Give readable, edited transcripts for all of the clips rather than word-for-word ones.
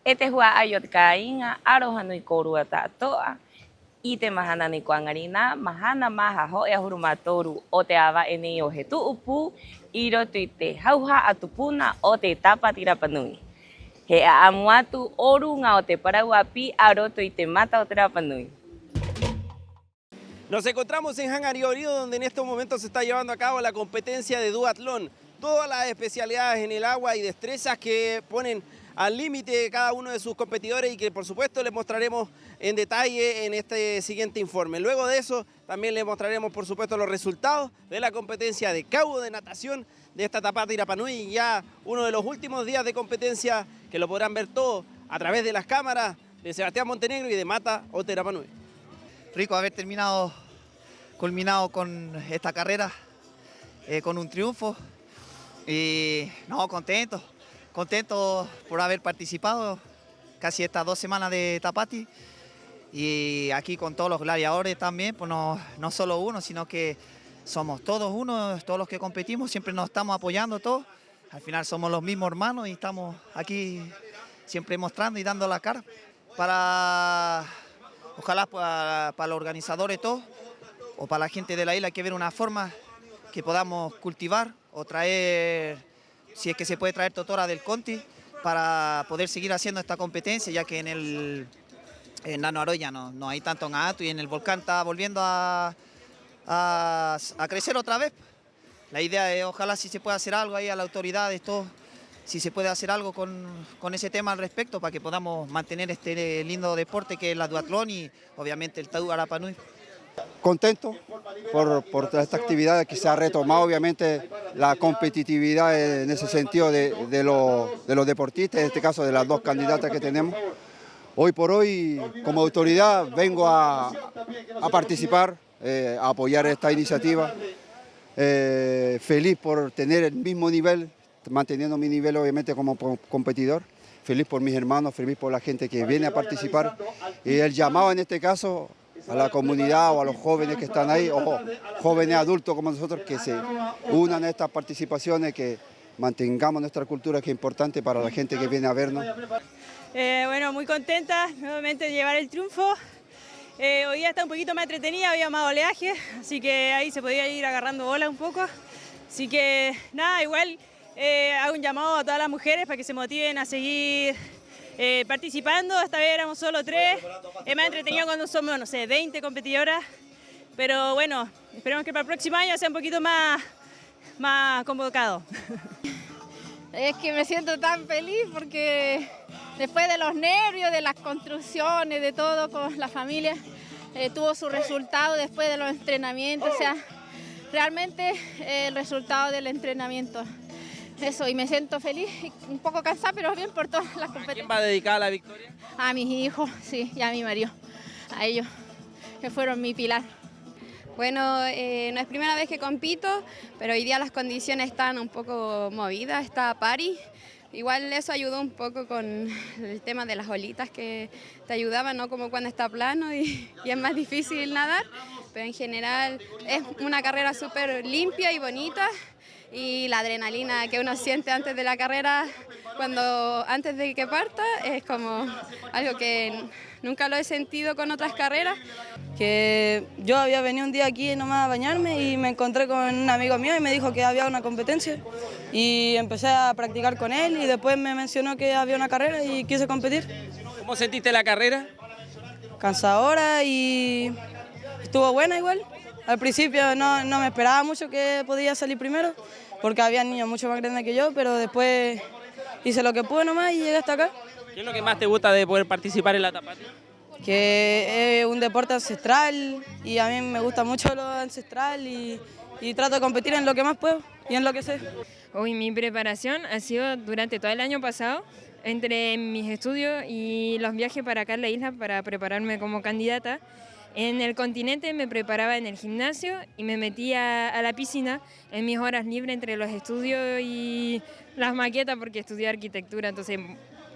Este hua ayot kainga arohanu ikorua toa. Ite mahana ni kuangarina, mahana maha ho e hurumatoru o te awa e nei o he tuupu, i roto i te hauha atupuna o te tapa Tirapanui. He aamu atu oru ngā o te parauapi a roto i te mata o te Rapanui. Nos encontramos en Hangariorio, donde en estos momentos se está llevando a cabo la competencia de duatlón. Todas las especialidades en el agua y destrezas que ponen al límite cada uno de sus competidores y que por supuesto les mostraremos en detalle en este siguiente informe. Luego de eso también les mostraremos por supuesto los resultados de la competencia de cabo de natación de esta etapa de Irapanui, y ya uno de los últimos días de competencia que lo podrán ver todo a través de las cámaras de Sebastián Montenegro y de Mata o Tirapanui. Rico haber culminado con esta carrera, con un triunfo y no, contento por haber participado casi estas 2 semanas de Tapati, y aquí con todos los gladiadores también, pues no solo uno, sino que somos todos uno, todos los que competimos, siempre nos estamos apoyando todos, al final somos los mismos hermanos y estamos aquí siempre mostrando y dando la cara para, ojalá para los organizadores todos, o para la gente de la isla, hay que ver una forma que podamos cultivar o traer, si es que se puede traer totora del Conti, para poder seguir haciendo esta competencia, ya que en Nano Aroya no hay tanto gato y en el volcán está volviendo a crecer otra vez. La idea es, ojalá si se puede hacer algo ahí a las autoridades, todo, si se puede hacer algo con ese tema al respecto, para que podamos mantener este lindo deporte que es la duatlón y obviamente el Tau Arapanui. Contento por toda esta actividad que se ha retomado, obviamente la competitividad en ese sentido de los deportistas, en este caso de las 2 candidatas que tenemos. Hoy por hoy, como autoridad, vengo a participar, a apoyar esta iniciativa. Feliz por tener el mismo nivel, manteniendo mi nivel obviamente como competidor. Feliz por mis hermanos, feliz por la gente que viene a participar. Y el llamado en este caso a la comunidad o a los jóvenes que están ahí, o jóvenes adultos como nosotros, que se unan a estas participaciones, que mantengamos nuestra cultura, que es importante para la gente que viene a vernos. Bueno, muy contenta nuevamente de llevar el triunfo. Hoy día está un poquito más entretenida, había más oleaje, así que ahí se podía ir agarrando bola un poco. Así que nada, igual hago un llamado a todas las mujeres para que se motiven a seguir participando. Esta vez éramos solo 3, es más entretenido cuando somos, no sé, 20 competidoras, pero bueno, esperemos que para el próximo año sea un poquito más convocado. Es que me siento tan feliz porque después de los nervios, de las construcciones, de todo con la familia, tuvo su resultado después de los entrenamientos, o sea, realmente el resultado del entrenamiento. Eso, y me siento feliz, un poco cansada, pero bien por todas las competencias. ¿A quién va dedicada la victoria? A mis hijos, sí, y a mi marido, a ellos, que fueron mi pilar. Bueno, no es primera vez que compito, pero hoy día las condiciones están un poco movidas, está pari. Igual eso ayudó un poco con el tema de las olitas que te ayudaban, ¿no? Como cuando está plano y es más difícil nadar, pero en general es una carrera súper limpia y bonita. Y la adrenalina que uno siente antes de la carrera, antes de que parta, es como algo que nunca lo he sentido con otras carreras. Que yo había venido un día aquí nomás a bañarme y me encontré con un amigo mío y me dijo que había una competencia y empecé a practicar con él y después me mencionó que había una carrera y quise competir. ¿Cómo sentiste la carrera? Cansadora y estuvo buena igual. Al principio no me esperaba mucho que podía salir primero, porque había niños mucho más grandes que yo, pero después hice lo que pude nomás y llegué hasta acá. ¿Qué es lo que más te gusta de poder participar en la Tapati? Que es un deporte ancestral y a mí me gusta mucho lo ancestral y trato de competir en lo que más puedo y en lo que sé. Hoy mi preparación ha sido durante todo el año pasado, entre mis estudios y los viajes para acá en la isla para prepararme como candidata. En el continente me preparaba en el gimnasio y me metía a la piscina en mis horas libres entre los estudios y las maquetas, porque estudié arquitectura, entonces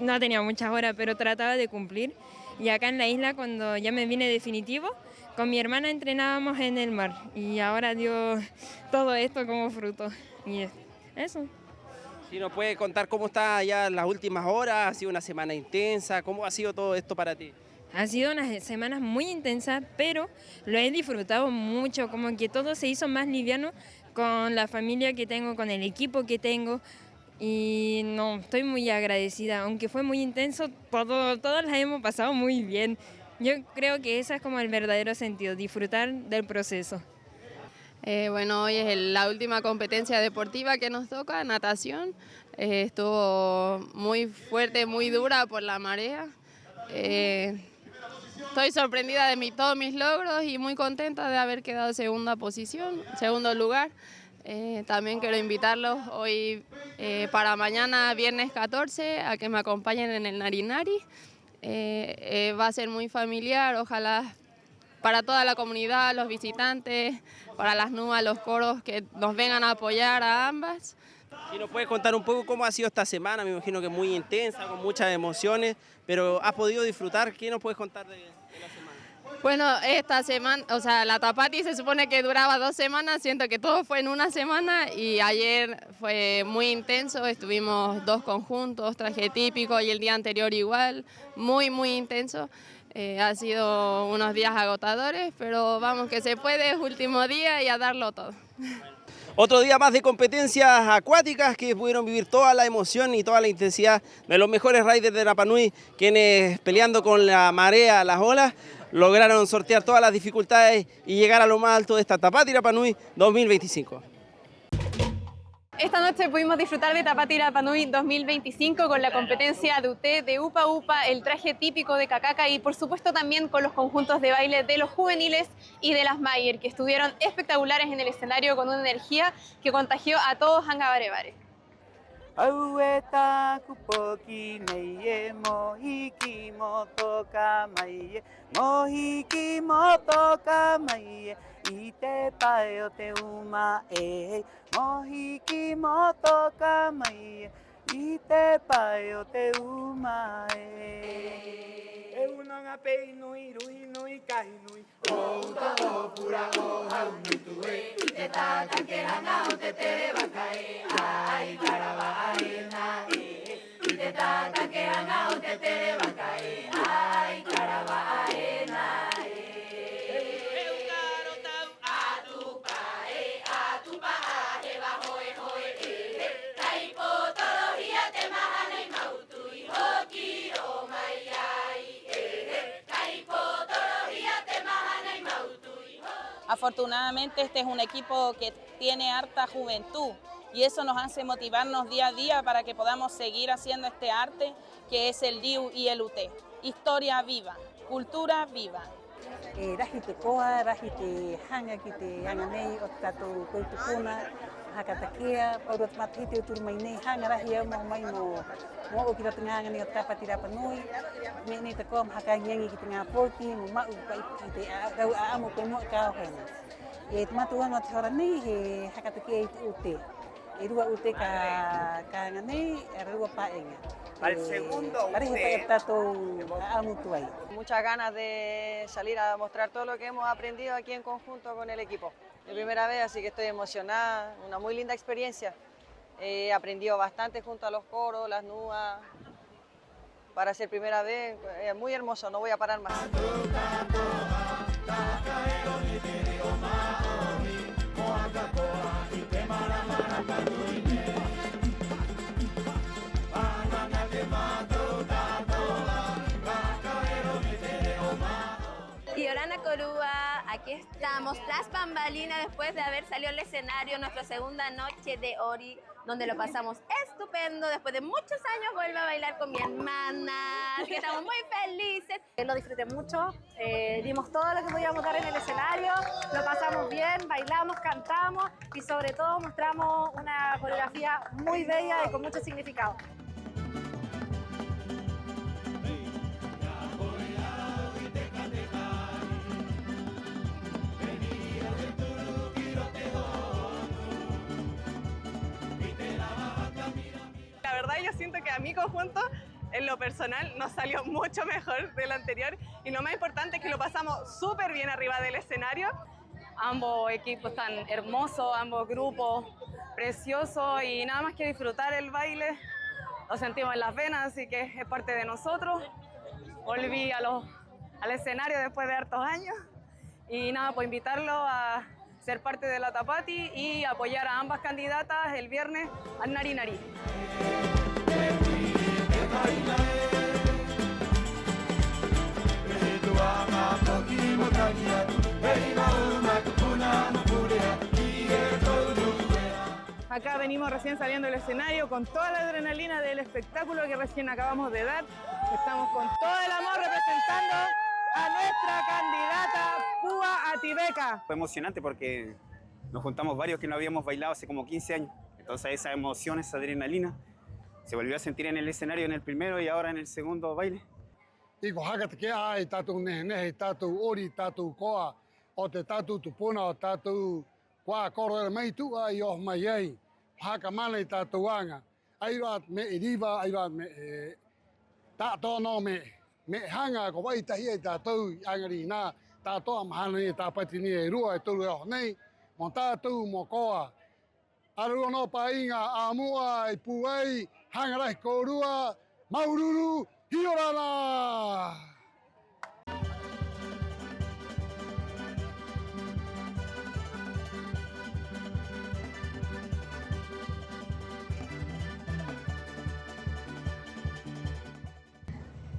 no tenía muchas horas, pero trataba de cumplir. Y acá en la isla, cuando ya me vine definitivo, con mi hermana entrenábamos en el mar y ahora dio todo esto como fruto. Y eso. Si nos puede contar cómo está ya las últimas horas, ha sido una semana intensa, ¿cómo ha sido todo esto para ti? Ha sido unas semanas muy intensas, pero lo he disfrutado mucho, como que todo se hizo más liviano con la familia que tengo, con el equipo que tengo. Y no, estoy muy agradecida, aunque fue muy intenso, todos la hemos pasado muy bien. Yo creo que ese es como el verdadero sentido, disfrutar del proceso. Bueno, hoy es la última competencia deportiva que nos toca, natación. Estuvo muy fuerte, muy dura por la marea. Estoy sorprendida de todos mis logros y muy contenta de haber quedado en segundo lugar. También quiero invitarlos hoy para mañana, viernes 14, a que me acompañen en el Narinari. Va a ser muy familiar, ojalá para toda la comunidad, los visitantes, para las NUA, los coros, que nos vengan a apoyar a ambas. Si nos puedes contar un poco cómo ha sido esta semana, me imagino que muy intensa, con muchas emociones, pero ¿has podido disfrutar? ¿Qué nos puedes contar de la semana? Bueno, esta semana, o sea, la Tapati se supone que duraba 2 semanas, siento que todo fue en una semana y ayer fue muy intenso, estuvimos 2 conjuntos, traje típico y el día anterior igual, muy intenso. Ha sido unos días agotadores, pero vamos que se puede, es último día y a darlo todo. Otro día más de competencias acuáticas que pudieron vivir toda la emoción y toda la intensidad de los mejores riders de Rapa Nui, quienes peleando con la marea, las olas, lograron sortear todas las dificultades y llegar a lo más alto de esta Tapati Rapa Nui 2025. Esta noche pudimos disfrutar de Tapati Rapa Nui 2025 con la competencia de UT, de Upa Upa, el traje típico de Cacaca y por supuesto también con los conjuntos de baile de los juveniles y de las Mayer, que estuvieron espectaculares en el escenario con una energía que contagió a todos Hangabarebare. Aueta kupoki meiye mohiki motoka maiye mohiki motoka maiye ite payo te uma mohiki motoka maiye ite payo te uma uno ngape nui rui nui kai nui o pura o hau nui tuwe ite tata ke hana o te tere bakae ai karaba tata que hana o te tere bakae ai karaba aena eu caro tau atupa ahe ba hoe hoe kai potologia te mahana I mautu I hoki o mai ai kai potologia te mahana I mautu I Afortunadamente este es un equipo que tiene harta juventud y eso nos hace motivarnos día a día para que podamos seguir haciendo este arte que es el DIU y el UT. Historia viva, cultura viva. Rahi te koa, rahi te hanga ki te hanga nei o tātou koitukuna, hakatakea, paurot matahiti o turu mai nei, hanga rahi au mai mo o ki rata nganga ni o Tapati Rapa Nui, me nei te koa mhakahiangi ki te ngā pōki, mo mau kai ki te rau a amo koe mo ka hoena. E te matuanga o te hora nei, he hakatakea I te UT. E rua UT ka hanga nei, e rua paenga. Para el segundo Muchas ganas de salir a mostrar todo lo que hemos aprendido aquí en conjunto con el equipo. De primera vez, así que estoy emocionada, una muy linda experiencia. He aprendido bastante junto a los coros, las NUA. Para ser primera vez, es muy hermoso, no voy a parar más. Yorana Corúa, aquí estamos tras bambalinas después de haber salido al escenario nuestra segunda noche de Ori, donde lo pasamos estupendo. Después de muchos años vuelvo a bailar con mi hermana, que estamos muy felices. Lo disfruté mucho, dimos todo lo que podíamos dar en el escenario, lo pasamos bien, bailamos, cantamos y sobre todo mostramos una coreografía muy bella y con mucho significado. La verdad yo siento que a mi conjunto, en lo personal, nos salió mucho mejor del anterior y lo más importante es que lo pasamos súper bien arriba del escenario. ambos equipos tan hermosos, ambos grupos preciosos y nada más que disfrutar el baile. Lo sentimos en las venas, así que es parte de nosotros. Volví al escenario después de hartos años y nada, pues invitarlo a ser parte de la Tapati y apoyar a ambas candidatas el viernes al Nari Nari. Acá venimos recién saliendo del escenario con toda la adrenalina del espectáculo que recién acabamos de dar. Estamos con todo el amor representando a nuestra candidata Púa Ativeca. Fue emocionante porque nos juntamos varios que no habíamos bailado hace como 15 años. Entonces esa emoción, esa adrenalina, se volvió a sentir en el escenario en el primero y ahora en el segundo baile. Iko hakatakea ai tatu nehe tatu ori tatu koa o te tatu tupuna o tatu koa korera mai tu ai o mai ai haka mana tatu anga ai rat me iriva ai rat me tato no me hanga ko vai tahi tatu angari na tato amhana ta patini e rua tu ro nei mo tatu mo koa aru no painga amua i puai hanga rai ko rua maururu Hiorana.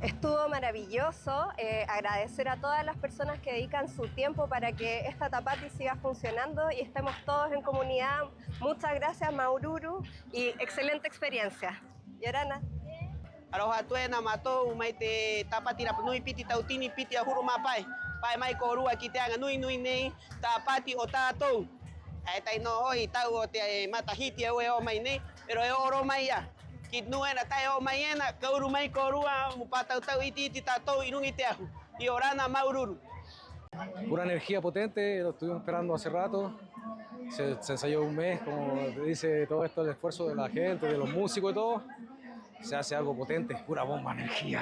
Estuvo maravilloso, agradecer a todas las personas que dedican su tiempo para que esta Tapati siga funcionando y estemos todos en comunidad. Muchas gracias Maururu y excelente experiencia. Yorana. Aroha tuena matou mai te Tapati rap nui piti tautini piti ahuru mapai pai mai korua ki te anga nui nei Tapati o tatou ai tai no hoi tau o te matahiti o mai nei pero e oro mai ya ki nuena tai o mai ena kauru mai korua mu patau tau iti tatou inungi te ahu y Orana Maururu. Pura energía potente, lo estuvimos esperando hace rato. Se ensayó un mes, como dice, todo esto, el esfuerzo de la gente, de los músicos y todo. Se hace algo potente, pura bomba de energía.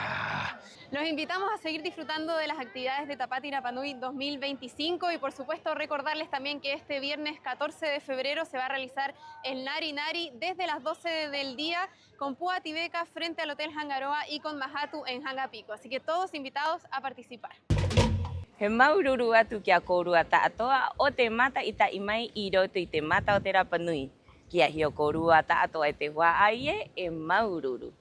Los invitamos a seguir disfrutando de las actividades de Tapati Rapa Nui 2025 y por supuesto recordarles también que este viernes 14 de febrero se va a realizar el Nari Nari desde las 12 del día con Púa Ativeca frente al Hotel Hangaroa y con Mahatu en Hangapico. Así que todos invitados a participar. He maururu atu kia korua ta'atoa o te mata i ta imai I roto I te mata o te Rapa Nui. Kia hio korua ta'atoa e te hoa aie e maururu.